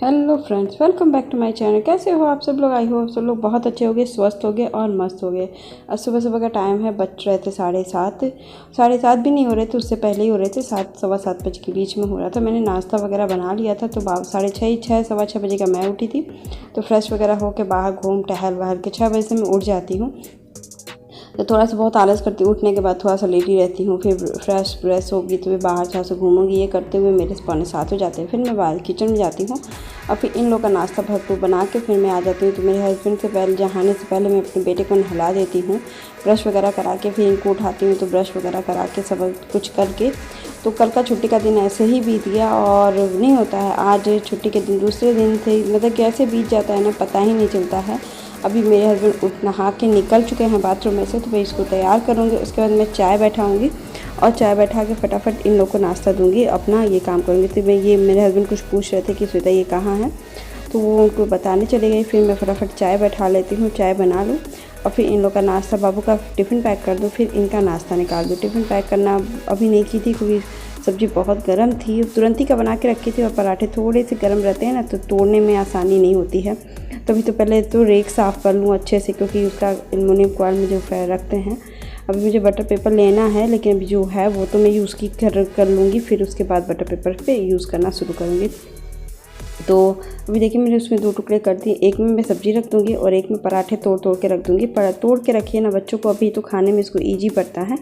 Hello friends, welcome back to my channel. कैसे हो आप सब लोग? आई हो आप सब लोग बहुत अच्छे होंगे, स्वस्थ होंगे और मस्त होंगे। आज सुबह सुबह का टाइम है, बज रहे थे 7:30। 7:30 भी नहीं हो रहे थे, उससे पहले ही हो रहे थे, 7 सवा 7 बजे के बीच में हो रहा था। मैंने नाश्ता वगैरह बना लिया था, तो 6:30 सवा 6 बजे का मैं उठी थी। तो फ्रेश वगैरह होकर बाहर घूम टहल वहल के 6 बजे से मैं उठ जाती हूँ। तो थोड़ा सा बहुत आलस करती हूँ, उठने के बाद थोड़ा सा लेटी रहती हूँ। फिर फ्रेश होगी तो फिर बाहर थोड़ा सा घूमूंगी। ये करते हुए मेरे 6:45 हो जाते हैं। फिर मैं बाहर किचन में जाती हूँ और फिर इन लोगों का नाश्ता भरपूर बना के फिर मैं आ जाती हूँ। तो मेरे हस्बैंड से पहले नहाने से पहले मैं अपने बेटे को नहला देती हूँ, ब्रश वगैरह करा के फिर इनको उठाती हूँ। तो ब्रश वगैरह करा के सब कुछ करके तो कल का छुट्टी का दिन ऐसे ही बीत गया और नहीं होता है। आज छुट्टी के दिन दूसरे दिन थे, मतलब कैसे बीत जाता है ना, पता ही नहीं चलता है। अभी मेरे हस्बैंड नहा के निकल चुके हैं बाथरूम में से, तो मैं इसको तैयार करूँगी। उसके बाद मैं चाय बैठाऊँगी और चाय बैठा के फटाफट इन लोग को नाश्ता दूँगी, अपना ये काम करूँगी। तो मैं ये मेरे हस्बैंड कुछ पूछ रहे थे कि श्वेता ये कहाँ है, तो वो उनको बताने चले गए। फिर मैं फटाफट चाय बैठा लेती हूँ, चाय बना लूँ और फिर इन लोग का नाश्ता, बाबू का टिफ़िन पैक कर दूँ, फिर इनका नाश्ता निकाल दूँ। टिफ़िन पैक करना अभी नहीं की थी क्योंकि सब्ज़ी बहुत गर्म थी, तुरंत ही का बना के रखी थी और पराठे थोड़े से गर्म रहते हैं ना, तो तोड़ने में आसानी नहीं होती है। तभी तो पहले तो रेक साफ़ कर लूँ अच्छे से, क्योंकि उसका एल्युमिनियम फॉइल में जो रखते हैं। अभी मुझे बटर पेपर लेना है, लेकिन अभी जो है वो तो मैं यूज़ की कर लूँगी, फिर उसके बाद बटर पेपर पे यूज़ करना शुरू करूँगी। तो अभी देखिए मैंने उसमें 2 टुकड़े कर दिए, एक में मैं सब्ज़ी रख दूँगी और एक में पराठे तोड़ के रख दूँगी। तोड़ के रखिए ना, बच्चों को अभी तो खाने में इसको ईजी पड़ता है।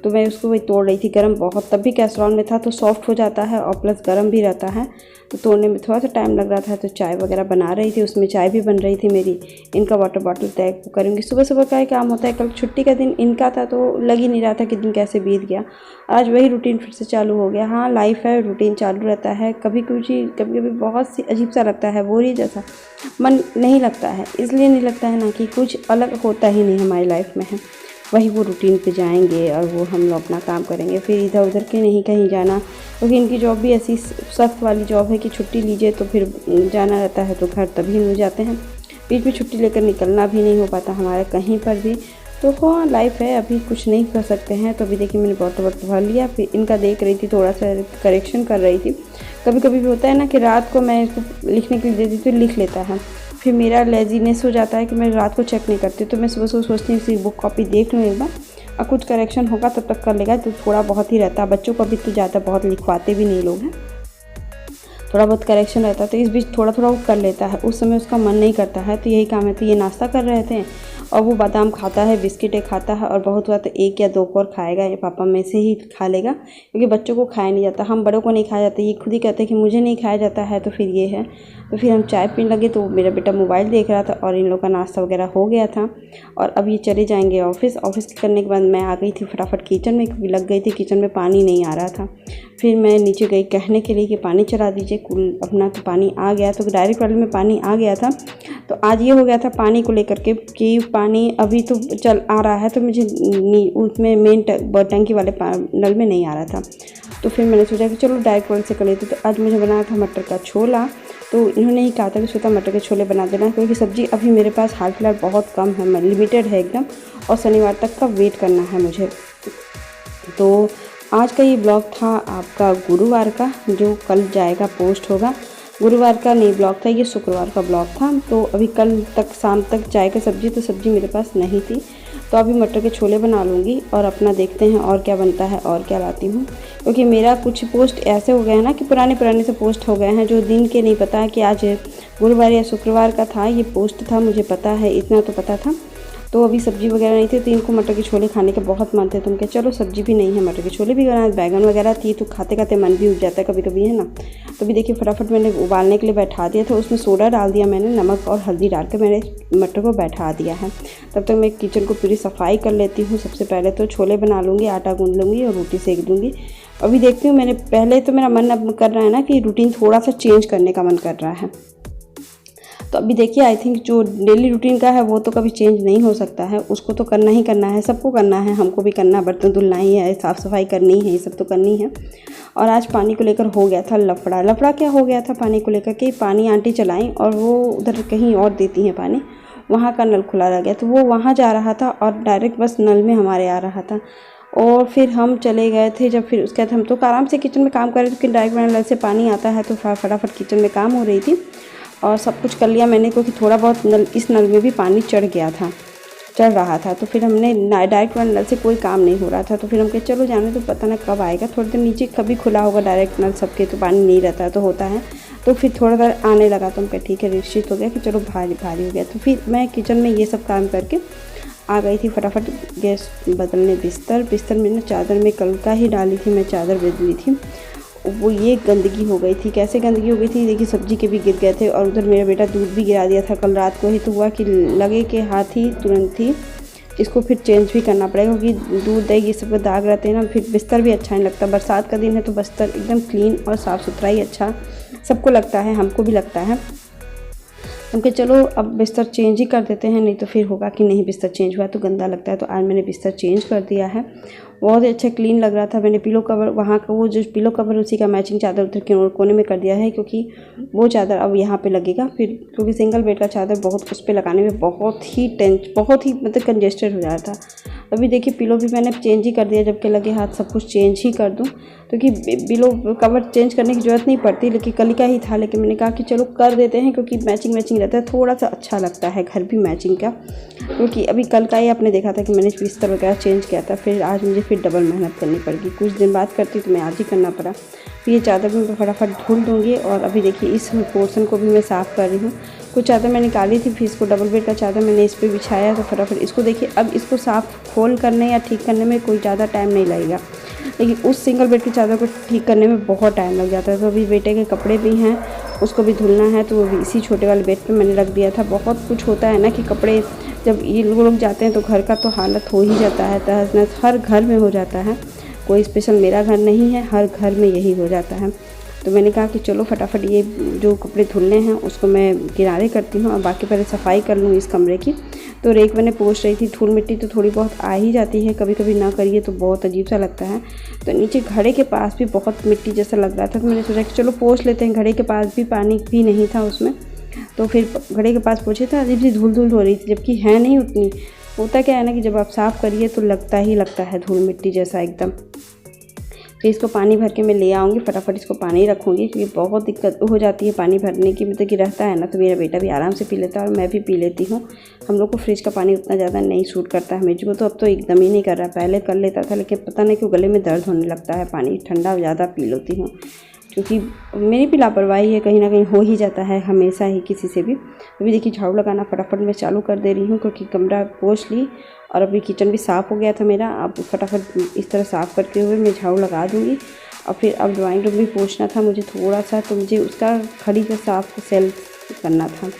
तो मैं उसको वही तोड़ रही थी, गर्म बहुत, तब भी कैसरॉल में था तो सॉफ्ट हो जाता है और प्लस गर्म भी रहता है, तो तोड़ने में थोड़ा सा टाइम लग रहा था। तो चाय वगैरह बना रही थी, उसमें चाय भी बन रही थी मेरी। इनका वाटर बॉटल तय करूँगी। सुबह सुबह का ही काम होता है, कल छुट्टी का दिन इनका था तो लग ही नहीं रहा था कि दिन कैसे बीत गया। आज वही रूटीन फिर से चालू हो गया। हाँ, लाइफ है, रूटीन चालू रहता है। कभी कभी बहुत सी अजीब सा लगता है, बोरियत जैसा मन नहीं लगता है। इसलिए नहीं लगता है ना कि कुछ अलग होता ही नहीं हमारी लाइफ में है। वही वो रूटीन पे जाएंगे और वो हम लोग अपना काम करेंगे, फिर इधर उधर के नहीं कहीं जाना, क्योंकि इनकी जॉब भी ऐसी सख्त वाली जॉब है कि छुट्टी लीजिए तो फिर जाना रहता है, तो घर तभी मिल जाते हैं। बीच में छुट्टी लेकर निकलना भी नहीं हो पाता हमारा कहीं पर भी। तो हाँ, लाइफ है, अभी कुछ नहीं कर सकते हैं। तो अभी देखिए मैंने बॉटल भर लिया, फिर इनका देख रही थी, थोड़ा सा करेक्शन कर रही थी। कभी कभी भी होता है ना कि रात को मैं इसको लिखने के लिए देती तो लिख लेता है, फिर मेरा लेजीनेस हो जाता है कि मैं रात को चेक नहीं करती। तो मैं सुबह सुबह सोचती हूँ इसी बुक कॉपी देख लूँ एक बार, और कुछ करेक्शन होगा तब तक कर लेगा। तो थोड़ा बहुत ही रहता है, बच्चों को अभी तो ज़्यादा बहुत लिखवाते भी नहीं लोग हैं, थोड़ा बहुत करेक्शन रहता है। तो इस बीच थोड़ा थोड़ा वो कर लेता है, उस समय उसका मन नहीं करता है। तो यही काम है। तो ये नाश्ता कर रहे थे और वो बादाम खाता है, बिस्किटें खाता है, और बहुत हुआ तो 1 या 2 और खाएगा। ये पापा में से ही खा लेगा, क्योंकि बच्चों को खाया नहीं जाता, हम बड़ों को नहीं खाया जाता। ये खुद ही कहते हैं कि मुझे नहीं खाया जाता है। तो फिर ये है। तो फिर हम चाय पीने लगे, तो मेरा बेटा मोबाइल देख रहा था और इन लोग का नाश्ता वगैरह हो गया था। और अब ये चले जाएंगे ऑफिस करने के बाद मैं आ गई थी फटाफट किचन में, क्योंकि लग गई थी किचन में पानी नहीं आ रहा था। फिर मैं नीचे गई कहने के लिए कि पानी चला दीजिए कुल अपना, तो पानी आ गया। तो डायरेक्ट वाले में पानी आ गया था। तो आज ये हो गया था पानी को लेकर के कि पानी अभी तो चल आ रहा है, तो मुझे उसमें मेन टंकी वाले नल में नहीं आ रहा था। तो फिर मैंने सोचा कि चलो डायरेक्ट वाले से कर लेते। तो आज मुझे बनाया था मटर का छोला। तो इन्होंने ही कहा था कि श्वेता मटर के छोले बना देना, क्योंकि सब्ज़ी अभी मेरे पास हाल फिलहाल बहुत कम है, लिमिटेड है एकदम, और शनिवार तक का वेट करना है मुझे। तो आज का ये ब्लॉग था आपका गुरुवार का, जो कल जाएगा, पोस्ट होगा। गुरुवार का नहीं ब्लॉग था, ये शुक्रवार का ब्लॉग था। तो अभी कल तक शाम तक जाएगा सब्ज़ी, तो सब्ज़ी मेरे पास नहीं थी। तो अभी मटर के छोले बना लूँगी और अपना देखते हैं और क्या बनता है और क्या लाती हूँ। क्योंकि मेरा कुछ पोस्ट ऐसे हो गए हैं ना कि पुराने से पोस्ट हो गए हैं, जो दिन के नहीं पता है कि आज गुरुवार या शुक्रवार का था ये पोस्ट था, मुझे पता है, इतना तो पता था। तो अभी सब्ज़ी वगैरह नहीं थी, तो इनको मटर के छोले खाने का बहुत मन थे। तो उनके चलो सब्ज़ी भी नहीं है, मटर के छोले भी बनाए, बैगन वगैरह थी, तो खाते खाते मन भी उठ जाता है कभी कभी, है ना। तो अभी देखिए फटाफट मैंने उबालने के लिए बैठा दिया था, उसमें सोडा डाल दिया मैंने, नमक और हल्दी डाल के मैंने मटर को बैठा दिया है। तब तक मैं किचन को पूरी सफाई कर लेती हूँ। सबसे पहले तो छोले बना लूँगी, आटा गूँध लूँगी और रोटी सेक दूँगी। अभी देखती हूँ, मैंने पहले तो मेरा मन अब कर रहा है ना कि रूटीन थोड़ा सा चेंज करने का मन कर रहा है। तो अभी देखिए आई थिंक जो डेली रूटीन का है वो तो कभी चेंज नहीं हो सकता है, उसको तो करना ही करना है, सबको करना है, हमको भी करना है, बर्तन धुलना ही है, साफ़ सफाई करनी है, ये सब तो करनी है। और आज पानी को लेकर हो गया था लफड़ा क्या हो गया था पानी को लेकर के, पानी आंटी चलाई और वो उधर कहीं और देती हैं पानी, वहाँ का नल खुला रह गया, तो वो वहाँ जा रहा था और डायरेक्ट बस नल में हमारे आ रहा था। और फिर हम चले गए थे। जब फिर उसके बाद हम तो आराम से किचन में काम कर रहे थे, क्योंकि डायरेक्ट नल से पानी आता है तो फटाफट किचन में काम हो रही थी और सब कुछ कर लिया मैंने, क्योंकि थोड़ा बहुत इस नल में भी पानी चढ़ रहा था। तो फिर हमने डायरेक्ट नल से कोई काम नहीं हो रहा था, तो फिर हम कहे चलो जाने तो पता ना कब आएगा, थोड़ी देर नीचे कभी खुला होगा डायरेक्ट नल सबके, तो पानी नहीं रहता तो होता है। तो फिर थोड़ा देर आने लगा तो हम कहे ठीक है, निश्चित हो गया कि चलो भारी हो गया। तो फिर मैं किचन में ये सब काम करके आ गई थी फटाफट गैस बदलने। बिस्तर मैंने चादर में कल का ही डाली थी, मैं चादर बदली थी, वो ये गंदगी हो गई थी। कैसे गंदगी हो गई थी देखिए, सब्जी के भी गिर गए थे और उधर मेरा बेटा दूध भी गिरा दिया था कल रात को ही। तो हुआ कि लगे कि हाथ ही तुरंत ही इसको फिर चेंज भी करना पड़ेगा, क्योंकि दूध दही ये सब का दाग रहते हैं ना, फिर बिस्तर भी अच्छा नहीं लगता। बरसात का दिन है तो बिस्तर एकदम क्लीन और साफ़ सुथरा ही अच्छा सबको लगता है, हमको भी लगता है। क्योंकि चलो अब बिस्तर चेंज ही कर देते हैं, नहीं तो फिर होगा कि नहीं बिस्तर चेंज हुआ तो गंदा लगता है। तो आज मैंने बिस्तर चेंज कर दिया है, बहुत ही अच्छा क्लीन लग रहा था। मैंने पिलो कवर वहाँ का वो जो पिलो कवर उसी का मैचिंग चादर उधर के कोने में कर दिया है, क्योंकि वो चादर अब यहाँ पे लगेगा फिर, क्योंकि सिंगल बेड का चादर बहुत उस पर लगाने में बहुत ही मतलब कंजेस्टेड हो जाता था। अभी देखिए पिलो भी मैंने चेंज ही कर दिया, जबकि लगे हाथ सब कुछ चेंज ही कर दूँ, क्योंकि पिलो कवर चेंज करने की ज़रूरत नहीं पड़ती, लेकिन कल का ही था। लेकिन मैंने कहा कि चलो कर देते हैं, क्योंकि मैचिंग रहता है, थोड़ा सा अच्छा लगता है घर भी मैचिंग का। क्योंकि अभी कल का ही आपने देखा था कि मैंने बिस्तर वगैरह चेंज किया था, फिर आज मुझे फिर डबल मेहनत करनी पड़ेगी। कुछ दिन बाद करती तो मैं आज ही करना पड़ा। फिर ये चादर भी मैं फटाफट धुल दूँगी। और अभी देखिए इस पोर्शन को भी मैं साफ़ कर रही हूँ। कुछ चादर मैं निकाली थी, फिर इसको डबल बेड का चादर मैंने इस पर बिछाया, तो फटाफट इसको देखिए अब इसको साफ़ खोल करने या ठीक करने में कोई ज़्यादा टाइम नहीं लगेगा, लेकिन उस सिंगल बेड की चादर को ठीक करने में बहुत टाइम लग जाता है। तो अभी बेटे के कपड़े भी हैं, उसको भी धुलना है, तो वो भी इसी छोटे वाले बेड पे मैंने रख दिया था। बहुत कुछ होता है ना कि कपड़े जब ये लोग जाते हैं तो घर का तो हालत हो ही जाता है, तहस नहस हर घर में हो जाता है। कोई स्पेशल मेरा घर नहीं है, हर घर में यही हो जाता है। तो मैंने कहा कि चलो फटाफट ये जो कपड़े धुलने हैं उसको मैं किनारे करती हूँ और बाकी पहले सफाई कर लूँ इस कमरे की। तो रेक मैंने पोंछ रही थी, धूल मिट्टी तो थोड़ी बहुत आ ही जाती है, कभी कभी ना करिए तो बहुत अजीब सा लगता है। तो नीचे घड़े के पास भी बहुत मिट्टी जैसा लग रहा था, तो मैंने सोचा कि चलो पोंछ लेते हैं। घड़े के पास भी पानी भी नहीं था उसमें, तो फिर घड़े के पास पोंछे था, अजीब सी धूल हो रही थी, जबकि है नहीं उतनी। होता क्या है ना कि जब आप साफ़ करिए तो लगता ही लगता है धूल मिट्टी जैसा एकदम। फिर इसको पानी भर के मैं ले आऊँगी, फटाफट इसको पानी रखूँगी, क्योंकि बहुत दिक्कत हो जाती है पानी भरने की। मतलब कि रहता है ना, तो मेरा बेटा भी आराम से पी लेता है और मैं भी पी लेती हूँ। हम लोग को फ्रिज का पानी उतना ज़्यादा नहीं सूट करता है मुझको, तो अब तो एकदम ही नहीं कर रहा। पहले कर लेता था, लेकिन पता नहीं क्यों गले में दर्द होने लगता है, पानी ठंडा ज़्यादा पी लेती हूँ, क्योंकि मेरी भी लापरवाही है, कहीं ना कहीं हो ही जाता है हमेशा ही किसी से भी। अभी देखिए झाड़ू लगाना फटाफट मैं चालू कर दे रही हूँ, क्योंकि कमरा पोंछ ली और अभी किचन भी साफ़ हो गया था मेरा। अब फटाफट इस तरह साफ़ करते हुए मैं झाड़ू लगा दूँगी। और फिर अब ड्राइंग रूम भी पोंछना था मुझे थोड़ा सा, तो मुझे उसका खड़ी का साफ़ सेल करना था।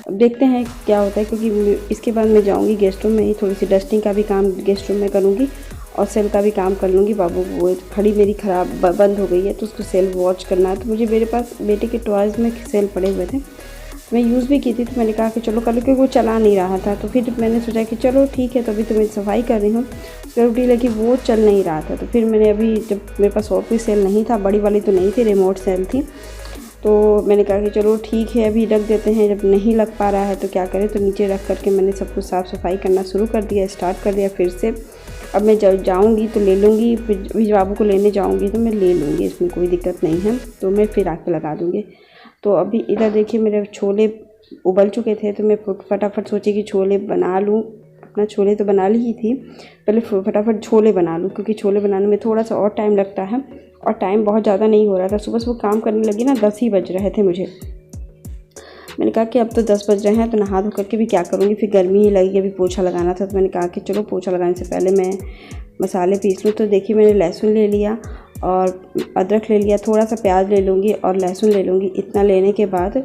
अब देखते हैं क्या होता है, क्योंकि इसके बाद मैं जाऊँगी गेस्ट रूम में ही, थोड़ी सी डस्टिंग का भी काम गेस्ट रूम में करूँगी और सेल का भी काम कर लूँगी। बाबू वो खड़ी मेरी ख़राब बंद हो गई है, तो उसको सेल वॉच करना है। तो मुझे मेरे पास बेटे के टॉयज़ में सेल पड़े हुए थे, मैं यूज़ भी की थी, तो मैंने कहा कि चलो कर लो, क्योंकि वो चला नहीं रहा था। तो फिर मैंने सोचा कि चलो ठीक है, तो अभी तो मैं सफाई कर रही हूँ ज़रूरी, लेकिन वो चल नहीं रहा था। तो फिर मैंने अभी, जब मेरे पास और कोई सेल नहीं था, बड़ी वाली तो नहीं थी, रिमोट सेल थी, तो मैंने कहा कि चलो ठीक है अभी रख देते हैं, जब नहीं लग पा रहा है तो क्या करें। तो नीचे रख करके मैंने सब कुछ साफ़ सफाई करना शुरू कर दिया, स्टार्ट कर दिया फिर से। अब मैं जब जाऊँगी तो ले लूँगी, फिर बाबू को लेने जाऊँगी तो मैं ले लूँगी, इसमें कोई दिक्कत नहीं है, तो मैं फिर आके लगा दूँगी। तो अभी इधर देखिए मेरे छोले उबल चुके थे, तो मैं फटाफट सोची कि छोले बना लूँ। अपना छोले तो बना ली ही थी, पहले फटाफट छोले बना लूँ, क्योंकि छोले बनाने में थोड़ा सा और टाइम लगता है और टाइम बहुत ज़्यादा नहीं हो रहा था। सुबह काम करने लगी ना 10 ही बज रहे थे मुझे। मैंने कहा कि अब तो 10 बज रहे हैं, तो नहा धो करके भी क्या करूँगी, फिर गर्मी ही लगेगी, अभी पोछा लगाना था। तो मैंने कहा कि चलो पोछा लगाने से पहले मैं मसाले पीस लूँ। तो देखिए मैंने लहसुन ले लिया और अदरक ले लिया, थोड़ा सा प्याज ले लूँगी और लहसुन ले लूँगी। इतना लेने के बाद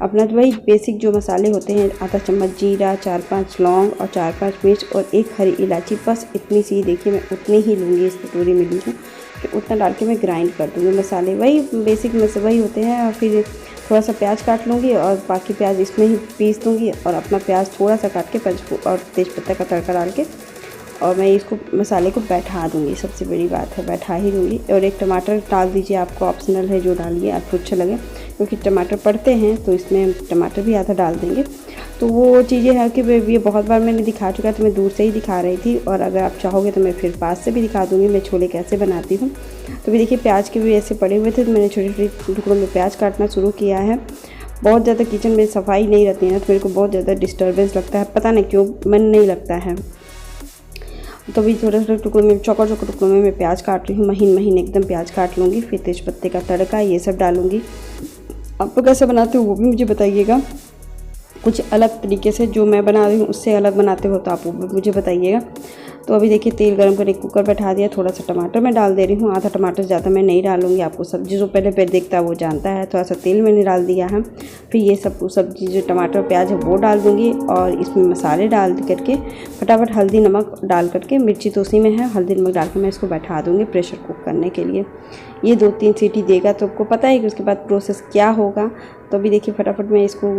अपना तो वही बेसिक जो मसाले होते हैं, आधा चम्मच जीरा, 4-5 लौंग और 4-5 मिर्च और 1 हरी इलायची, बस इतनी सी देखिए मैं उतनी ही लूँगी, इस कटोरी में ली हूँ। फिर उतना डाल के मैं ग्राइंड कर दूँगी मसाले, वही बेसिक वही होते हैं। और फिर थोड़ा सा प्याज काट लूँगी और बाकी प्याज इसमें ही पीस दूँगी, और अपना प्याज थोड़ा सा काट के और तेज़पत्ता का तड़का डाल के और मैं इसको मसाले को बैठा दूँगी। सबसे बड़ी बात है, बैठा ही दूँगी। और 1 टमाटर डाल दीजिए, आपको ऑप्शनल है, जो डालिए आपको अच्छा लगे, क्योंकि टमाटर पड़ते हैं तो इसमें टमाटर भी आधा डाल देंगे। तो वो चीज़ें हैं कि ये बहुत बार मैंने दिखा चुका है, तो मैं दूर से ही दिखा रही थी, और अगर आप चाहोगे तो मैं फिर पास से भी दिखा दूँगी मैं छोले कैसे बनाती हूँ। तो भी देखिए प्याज के भी ऐसे पड़े हुए थे, तो मैंने छोटे छोटे टुकड़ों में प्याज काटना शुरू किया है। बहुत ज़्यादा किचन में सफाई नहीं रहती है ना, तो मेरे को बहुत ज़्यादा डिस्टर्बेंस लगता है, पता नहीं क्यों मन नहीं लगता है। तो भी छोटे छोटे टुकड़ों में चौकोर टुकड़ों में मैं प्याज काट रही हूँ, महीन महीन एकदम प्याज काट लूँगी। फिर तेज़पत्ते का तड़का ये सब डालूँगी। आप लोग कैसे बनाते हो वो भी मुझे बताइएगा, कुछ अलग तरीके से जो मैं बना रही हूँ उससे अलग बनाते हो तो आप वो भी मुझे बताइएगा। तो अभी देखिए तेल गरम करके कुकर बैठा दिया, थोड़ा सा टमाटर मैं डाल दे रही हूँ, आधा टमाटर ज़्यादा मैं नहीं डालूँगी। आपको सब्ज़ी जो पहले देखता है वो जानता है। थोड़ा सा तेल मैंने डाल दिया है, फिर ये सब सब्ज़ी जो टमाटर प्याज है वो डाल दूँगी, और इसमें मसाले डाल करके फटाफट हल्दी नमक डाल करके, मिर्ची तो उसी में है, हल्दी नमक डाल के मैं इसको बैठा दूँगी प्रेशर कुक करने के लिए। ये 2-3 सीटी देगा तो आपको पता है कि उसके बाद प्रोसेस क्या होगा। तो अभी देखिए फटाफट मैं इसको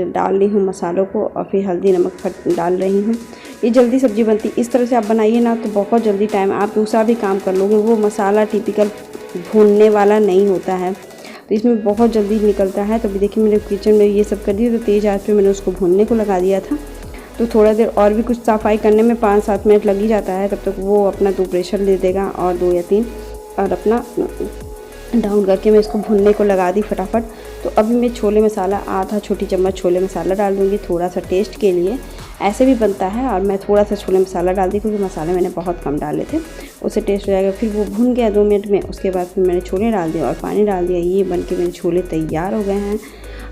डाल रही हूँ मसालों को, और फिर हल्दी नमक डाल रही हूँ। ये जल्दी सब्ज़ी बनती, इस तरह से आप बनाइए ना तो बहुत जल्दी टाइम आप दूसरा भी काम कर लोगे। वो मसाला टिपिकल भूनने वाला नहीं होता है, तो इसमें बहुत जल्दी निकलता है। तो अभी देखिए मैंने किचन में ये सब कर दिया, तो तेज़ आंच पे मैंने उसको भूनने को लगा दिया था। तो थोड़ा देर और भी कुछ सफाई करने में 5-7 मिनट लग ही जाता है, तब तक वो अपना 2 प्रेशर दे देगा, और 2 या 3, और अपना डाउन करके मैं इसको भुनने को लगा दी फटाफट। तो अभी मैं छोले मसाला आधा छोटी चम्मच छोले मसाला डाल दूँगी, थोड़ा सा टेस्ट के लिए। ऐसे भी बनता है, और मैं थोड़ा सा छोले मसाला डाल दी क्योंकि मसाले मैंने बहुत कम डाले थे, उससे टेस्ट हो जाएगा। फिर वो भुन गया 2 मिनट में, उसके बाद फिर मैंने छोले डाल दिया और पानी डाल दिया। ये बन के मेरे छोले तैयार हो गए हैं।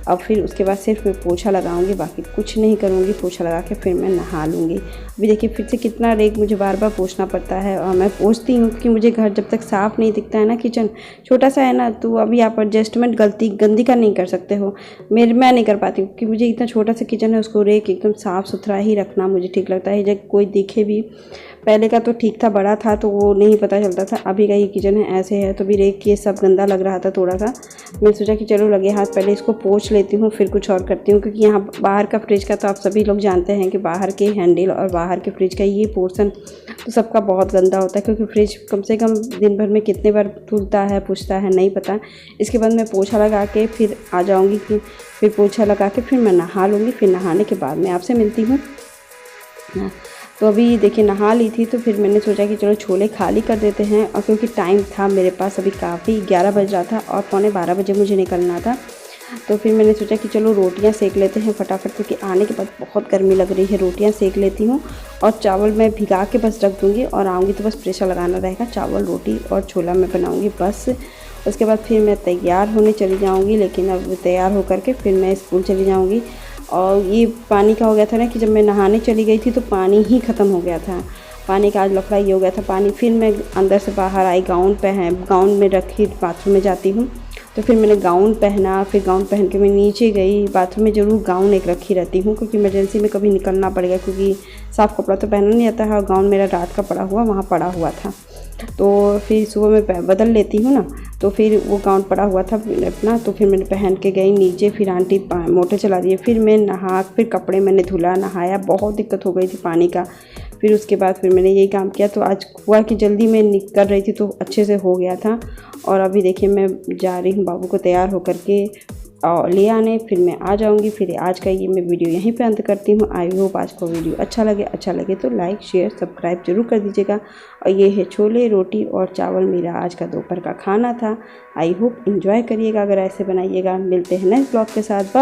अब फिर उसके बाद सिर्फ मैं पोछा लगाऊंगी, बाकी कुछ नहीं करूँगी। पोछा लगा के फिर मैं नहा लूँगी। अभी देखिए फिर से कितना रेग मुझे बार बार पोछना पड़ता है, और मैं पोछती हूँ क्योंकि मुझे घर जब तक साफ़ नहीं दिखता है ना, किचन छोटा सा है ना, तो अभी आप एडजस्टमेंट गंदी का नहीं कर सकते हो। मैं नहीं कर पाती क्योंकि मुझे इतना छोटा सा किचन है, उसको रेग एकदम साफ़ सुथरा ही रखना मुझे ठीक लगता है। जब कोई दिखे भी, पहले का तो ठीक था, बड़ा था तो वो नहीं पता चलता था, अभी का ये किचन है ऐसे है, तो भी रेग के सब गंदा लग रहा था थोड़ा सा। मैंने सोचा कि चलो लगे हाथ पहले इसको पोंछ लेती हूँ, फिर कुछ और करती हूँ। क्योंकि यहाँ बाहर का फ्रिज का तो आप सभी लोग जानते हैं कि बाहर के हैंडल और बाहर के फ्रिज का ये पोर्शन तो सबका बहुत गंदा होता है, क्योंकि फ्रिज कम से कम दिन भर में कितने बार धुलता है पूछता है नहीं पता। इसके बाद मैं पोछा लगा के फिर आ जाऊँगी, फिर पोछा लगा के फिर मैं नहा लूँगी। फिर नहाने के बाद मैं आपसे मिलती हूँ। तो अभी देखिए नहा ली थी, तो फिर मैंने सोचा कि चलो छोले खाली कर देते हैं, और क्योंकि टाइम था मेरे पास अभी काफ़ी 11 बज रहा था और 11:45 बजे मुझे निकलना था। तो फिर मैंने सोचा कि चलो रोटियां सेक लेते हैं फटाफट, क्योंकि आने के बाद बहुत गर्मी लग रही है। रोटियां सेक लेती हूँ, और चावल मैं भिगा के बस रख दूँगी, और आऊँगी तो बस प्रेशर लगाना रहेगा। चावल रोटी और छोला मैं बनाऊँगी बस। उसके बाद फिर मैं तैयार होने चली जाऊँगी, लेकिन अब तैयार होकर के फिर मैं स्कूल चली जाऊँगी। और ये पानी का हो गया था ना कि जब मैं नहाने चली गई थी तो पानी ही ख़त्म हो गया था। पानी का आज लफड़ा ये हो गया था पानी। फिर मैं अंदर से बाहर आई, गाउन में रखी, बाथरूम में जाती हूँ तो फिर मैंने गाउन पहना। फिर गाउन पहन के मैं नीचे गई। बाथरूम में ज़रूर गाउन एक रखी रहती हूँ, क्योंकि इमरजेंसी में कभी निकलना पड़ेगा, क्योंकि साफ़ कपड़ा तो पहनना नहीं आता है, और गाउन मेरा रात का पड़ा हुआ वहाँ पड़ा हुआ था। तो फिर सुबह में बदल लेती हूँ ना, तो फिर वो गाउन पड़ा हुआ था अपना, तो फिर मैंने पहन के गई नीचे। फिर आंटी मोटर चला दिए, फिर मैं नहा, फिर कपड़े मैंने धुला, नहाया। बहुत दिक्कत हो गई थी पानी का। फिर उसके बाद फिर मैंने यही काम किया। तो आज हुआ कि जल्दी मैं निकल रही थी तो अच्छे से हो गया था। और अभी देखिए मैं जा रही हूँ बाबू को तैयार होकर के ले आने, फिर मैं आ जाऊँगी। फिर आज का ये मैं वीडियो यहीं पे अंत करती हूँ। आई होप आज को वीडियो अच्छा लगे तो लाइक शेयर सब्सक्राइब जरूर कर दीजिएगा। और ये है छोले रोटी और चावल, मेरा आज का दोपहर का खाना था। आई होप एंजॉय करिएगा, अगर ऐसे बनाइएगा। मिलते हैं नेक्स्ट ब्लॉग के साथ। बाय।